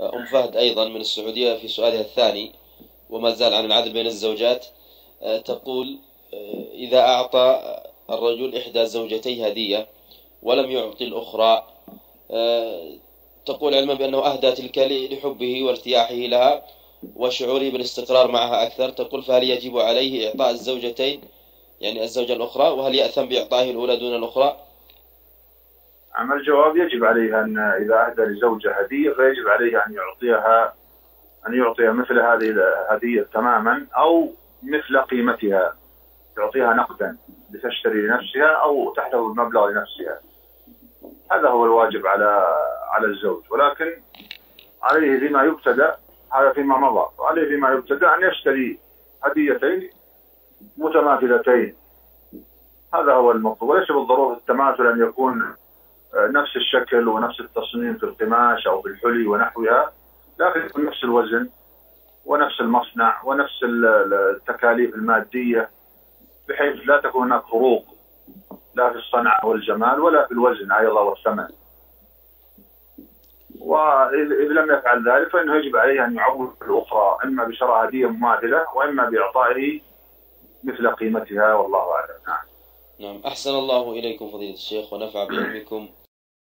أم فهد أيضا من السعودية في سؤالها الثاني وما زال عن العدل بين الزوجات. تقول: إذا أعطى الرجل إحدى زوجتيه هدية ولم يعطي الأخرى، آه، تقول علما بأنه أهدى تلك لحبه وارتياحه لها وشعوره بالاستقرار معها أكثر، تقول: فهل يجب عليه إعطاء الزوجتين، يعني الزوجة الأخرى، وهل يأثم بإعطائه الأولى دون الأخرى؟ أما الجواب، يجب عليه أن إذا أهدى لزوجة هدية فيجب عليه أن يعطيها مثل هذه الهدية تماما أو مثل قيمتها، يعطيها نقدا لتشتري لنفسها أو تحتوي المبلغ لنفسها. هذا هو الواجب على الزوج، ولكن عليه فيما يبتدأ، هذا فيما مضى، وعليه فيما يبتدأ أن يشتري هديتين متماثلتين. هذا هو المطلوب، وليس بالضرورة التماثل أن يكون نفس الشكل ونفس التصميم في القماش أو في الحلي ونحوها، لكن يكون نفس الوزن ونفس المصنع ونفس التكاليف المادية، بحيث لا تكون هناك فروق لا في الصنعة والجمال ولا في الوزن أيضا والثمن. وإذا لم يفعل ذلك فإنه يجب عليه أن يعوض الأخرى، إما بشراء هدية مماثلة وإما بإعطائه مثل قيمتها، والله أعلم. نعم. نعم، أحسن الله إليكم فضيلة الشيخ ونفع بعلمكم.